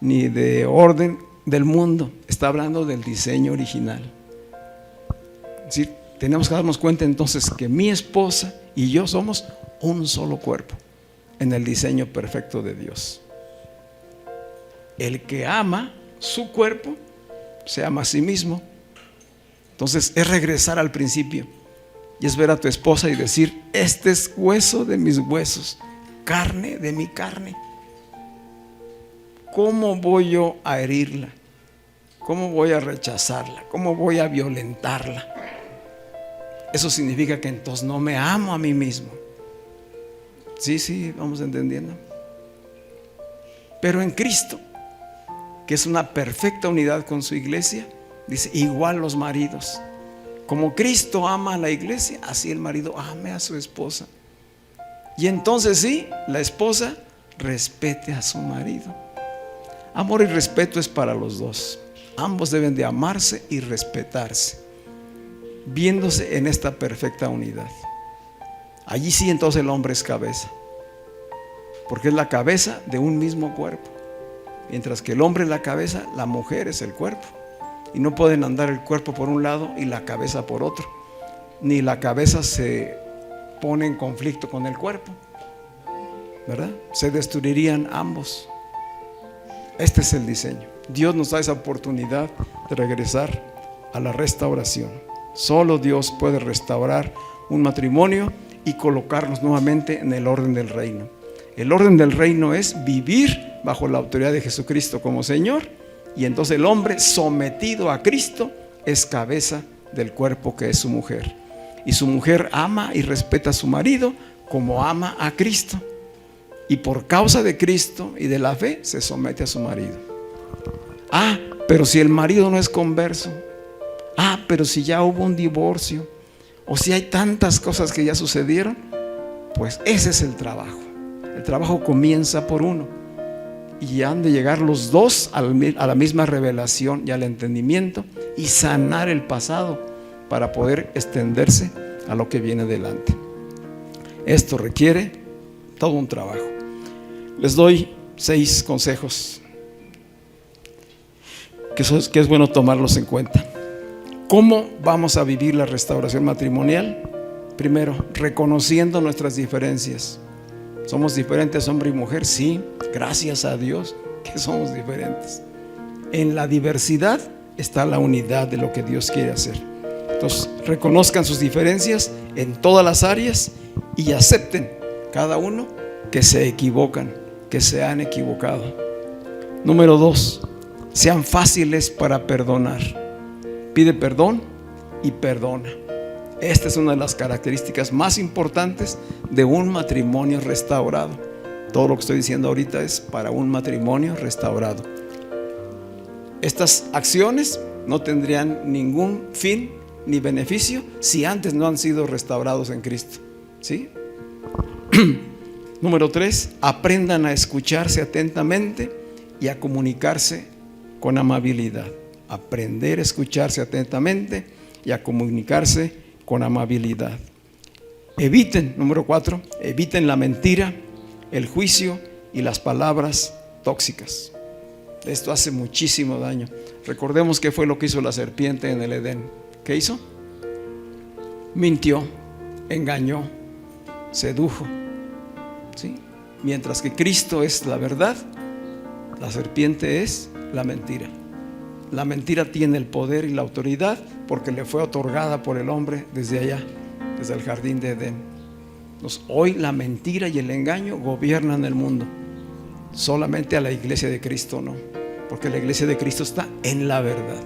ni de orden del mundo, está hablando del diseño original. Es decir, tenemos que darnos cuenta entonces que mi esposa y yo somos un solo cuerpo en el diseño perfecto de Dios. El que ama su cuerpo se ama a sí mismo. Entonces es regresar al principio y es ver a tu esposa y decir, este es hueso de mis huesos, carne de mi carne. ¿Cómo voy yo a herirla? ¿Cómo voy a rechazarla? ¿Cómo voy a violentarla? Eso significa que entonces no me amo a mí mismo. Sí, vamos entendiendo. Pero en Cristo, que es una perfecta unidad con su iglesia, dice, igual los maridos. Como Cristo ama a la iglesia, así el marido ame a su esposa. Y entonces sí, la esposa respete a su marido. Amor y respeto es para los dos. Ambos deben de amarse y respetarse, viéndose en esta perfecta unidad. Allí sí entonces el hombre es cabeza, porque es la cabeza de un mismo cuerpo. Mientras que el hombre es la cabeza, la mujer es el cuerpo. Y no pueden andar el cuerpo por un lado y la cabeza por otro. Ni la cabeza se pone en conflicto con el cuerpo, ¿verdad? Se destruirían ambos. Este es el diseño. Dios nos da esa oportunidad de regresar a la restauración. Solo Dios puede restaurar un matrimonio y colocarnos nuevamente en el orden del reino. El orden del reino es vivir bajo la autoridad de Jesucristo como Señor, y entonces el hombre sometido a Cristo es cabeza del cuerpo que es su mujer, y su mujer ama y respeta a su marido como ama a Cristo, y por causa de Cristo y de la fe se somete a su marido. Pero si el marido no es converso, pero si ya hubo un divorcio, o si hay tantas cosas que ya sucedieron, pues ese es el trabajo. El trabajo comienza por uno, y han de llegar los dos a la misma revelación y al entendimiento y sanar el pasado para poder extenderse a lo que viene delante. Esto requiere todo un trabajo. Les doy 6 consejos que es bueno tomarlos en cuenta. ¿Cómo vamos a vivir la restauración matrimonial? Primero, reconociendo nuestras diferencias. ¿Somos diferentes hombre y mujer? Sí, gracias a Dios que somos diferentes. En la diversidad está la unidad de lo que Dios quiere hacer. Entonces, reconozcan sus diferencias en todas las áreas y acepten cada uno que se equivocan, que se han equivocado. Número 2, sean fáciles para perdonar. Pide perdón y perdona. Esta es una de las características más importantes de un matrimonio restaurado. Todo lo que estoy diciendo ahorita es para un matrimonio restaurado. Estas acciones no tendrían ningún fin ni beneficio si antes no han sido restaurados en Cristo. ¿Sí? Número 3, aprendan a escucharse atentamente y a comunicarse con amabilidad. Aprender a escucharse atentamente y a comunicarse con amabilidad. Eviten, número 4, eviten la mentira, el juicio y las palabras tóxicas. Esto hace muchísimo daño. Recordemos qué fue lo que hizo la serpiente en el Edén. ¿Qué hizo? Mintió, engañó, sedujo. ¿Sí? Mientras que Cristo es la verdad, la serpiente es la mentira. La mentira tiene el poder y la autoridad porque le fue otorgada por el hombre desde allá, desde el jardín de Edén. Entonces, hoy la mentira y el engaño gobiernan el mundo. Solamente a la iglesia de Cristo no, porque la iglesia de Cristo está en la verdad.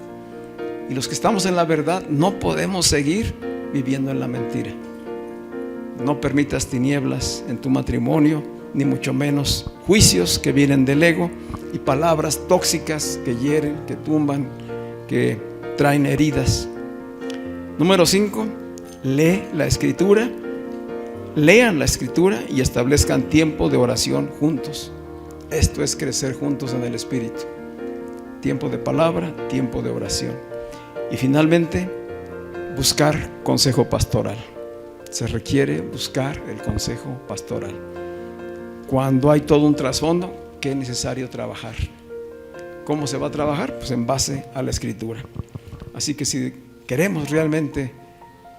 Y los que estamos en la verdad no podemos seguir viviendo en la mentira. No permitas tinieblas en tu matrimonio, ni mucho menos juicios que vienen del ego y palabras tóxicas que hieren, que tumban, que traen heridas. Número 5, lee la escritura. Lean la escritura y establezcan tiempo de oración juntos. Esto es crecer juntos en el Espíritu. Tiempo de palabra, tiempo de oración. Y finalmente, buscar consejo pastoral. Se requiere buscar el consejo pastoral. Cuando hay todo un trasfondo, ¿qué es necesario trabajar? ¿Cómo se va a trabajar? Pues en base a la escritura. Así que si queremos realmente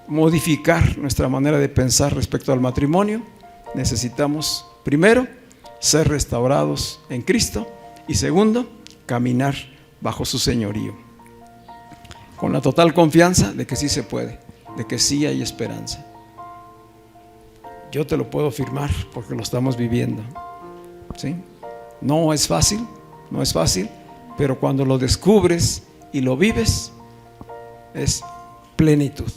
modificar nuestra manera de pensar respecto al matrimonio, necesitamos, primero, ser restaurados en Cristo y segundo, caminar bajo su señorío, con la total confianza de que sí se puede, de que sí hay esperanza. Yo te lo puedo afirmar porque lo estamos viviendo. ¿Sí? No es fácil, pero cuando lo descubres y lo vives, es plenitud.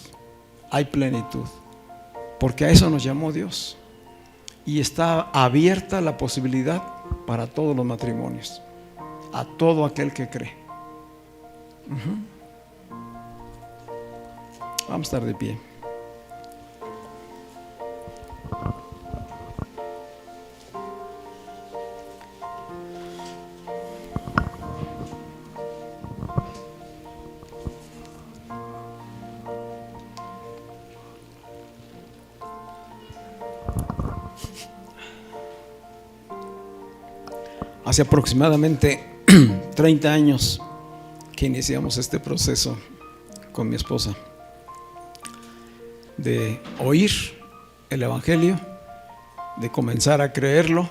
Hay plenitud, porque a eso nos llamó Dios. Y está abierta la posibilidad para todos los matrimonios, a todo aquel que cree. Vamos a estar de pie. Hace aproximadamente 30 años que iniciamos este proceso con mi esposa de oír el Evangelio, de comenzar a creerlo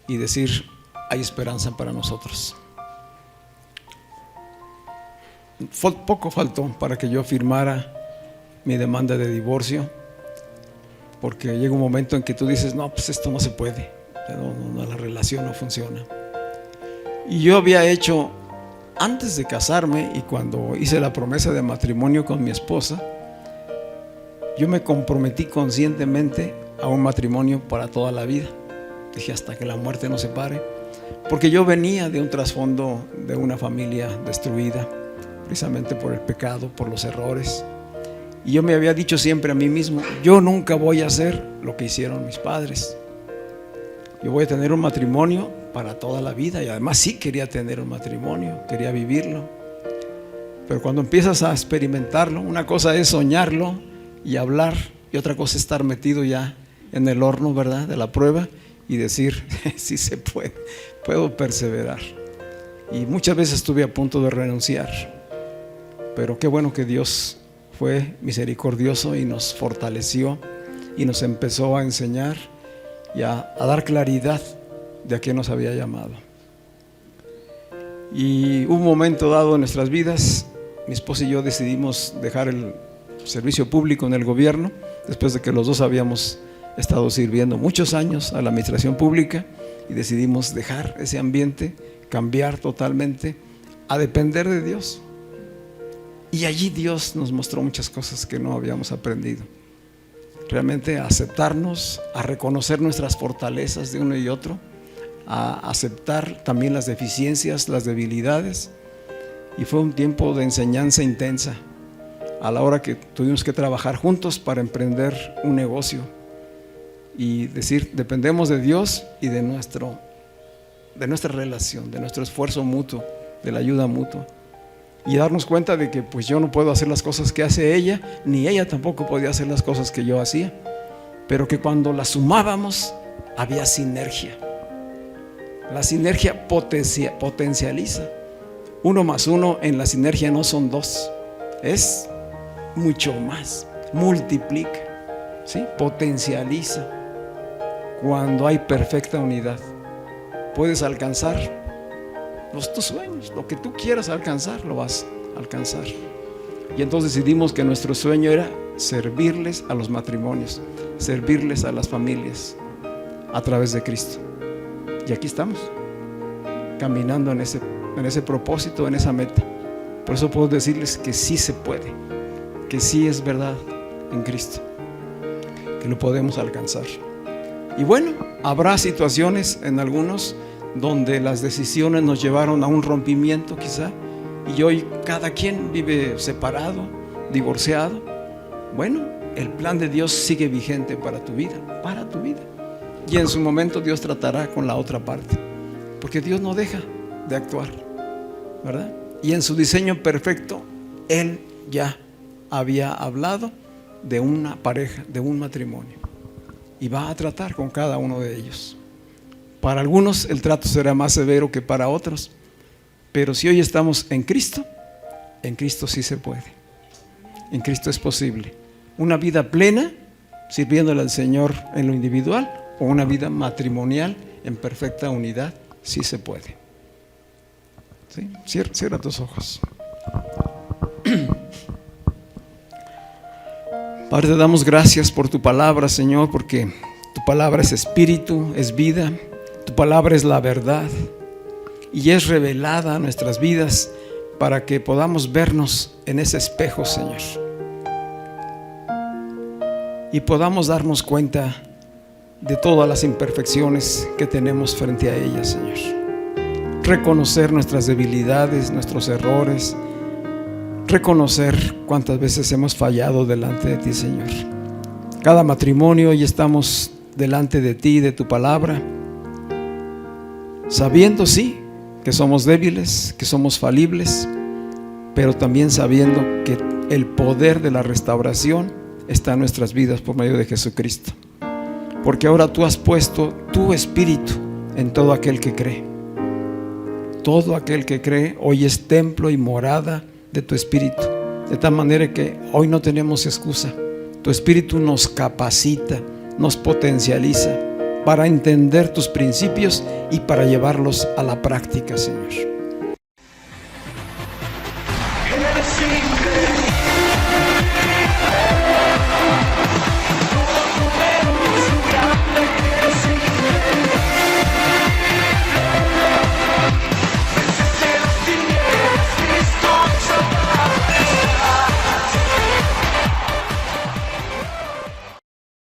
y decir: hay esperanza para nosotros. Poco faltó para que yo firmara mi demanda de divorcio, porque llega un momento en que tú dices: no, pues esto no se puede, no, la relación no funciona. Y yo había hecho, antes de casarme y cuando hice la promesa de matrimonio con mi esposa, yo me comprometí conscientemente a un matrimonio para toda la vida. Dije: hasta que la muerte nos separe, porque yo venía de un trasfondo de una familia destruida, precisamente por el pecado, por los errores. Y yo me había dicho siempre a mí mismo: yo nunca voy a hacer lo que hicieron mis padres. Yo voy a tener un matrimonio para toda la vida. Y además sí quería tener un matrimonio, quería vivirlo. Pero cuando empiezas a experimentarlo, una cosa es soñarlo y hablar, y otra cosa es estar metido ya en el horno, ¿verdad?, de la prueba, y decir: sí se puede, puedo perseverar. Y muchas veces estuve a punto de renunciar, Pero qué bueno que Dios fue misericordioso y nos fortaleció y nos empezó a enseñar y a dar claridad de a qué nos había llamado. Y un momento dado en nuestras vidas, mi esposa y yo decidimos dejar el servicio público en el gobierno, después de que los dos habíamos estado sirviendo muchos años a la administración pública, y decidimos dejar ese ambiente, cambiar totalmente a depender de Dios. Y allí Dios nos mostró muchas cosas que no habíamos aprendido. Realmente a aceptarnos, a reconocer nuestras fortalezas de uno y otro, a aceptar también las deficiencias, las debilidades. Y fue un tiempo de enseñanza intensa, a la hora que tuvimos que trabajar juntos para emprender un negocio y decir, dependemos de Dios y de nuestra relación, de nuestro esfuerzo mutuo, de la ayuda mutua, y darnos cuenta de que pues yo no puedo hacer las cosas que hace ella, ni ella tampoco podía hacer las cosas que yo hacía, pero que cuando las sumábamos había sinergia. La sinergia potencializa. 1 más 1 en la sinergia no son 2, es mucho más, multiplica, ¿sí? Potencializa. Cuando hay perfecta unidad, puedes alcanzar tus sueños, lo que tú quieras alcanzar, lo vas a alcanzar. Y entonces decidimos que nuestro sueño era servirles a los matrimonios, servirles a las familias a través de Cristo. Y aquí estamos, caminando en ese propósito, en esa meta. Por eso puedo decirles que sí se puede, que sí es verdad en Cristo, que lo podemos alcanzar. Y bueno, habrá situaciones en algunos donde las decisiones nos llevaron a un rompimiento quizá, y hoy cada quien vive separado, divorciado. Bueno, el plan de Dios sigue vigente para tu vida, y en su momento Dios tratará con la otra parte, porque Dios no deja de actuar, ¿verdad? Y en su diseño perfecto Él ya había hablado de una pareja, de un matrimonio, y va a tratar con cada uno de ellos. Para algunos el trato será más severo que para otros, pero si hoy estamos en Cristo sí se puede. En Cristo es posible una vida plena sirviéndole al Señor en lo individual, o una vida matrimonial en perfecta unidad, sí se puede. ¿Sí? Cierra tus ojos. Padre, te damos gracias por tu palabra, Señor, porque tu palabra es espíritu, es vida. Tu palabra es la verdad y es revelada a nuestras vidas para que podamos vernos en ese espejo, Señor, y podamos darnos cuenta de todas las imperfecciones que tenemos frente a ella, Señor. Reconocer nuestras debilidades, nuestros errores, reconocer cuántas veces hemos fallado delante de ti, Señor. Cada matrimonio hoy estamos delante de ti, de tu palabra, sabiendo sí que somos débiles, que somos falibles, pero también sabiendo que el poder de la restauración está en nuestras vidas por medio de Jesucristo, porque ahora tú has puesto tu espíritu en todo aquel que cree. Todo aquel que cree hoy es templo y morada de tu espíritu, de tal manera que hoy no tenemos excusa. Tu espíritu nos capacita, nos potencializa para entender tus principios y para llevarlos a la práctica, Señor.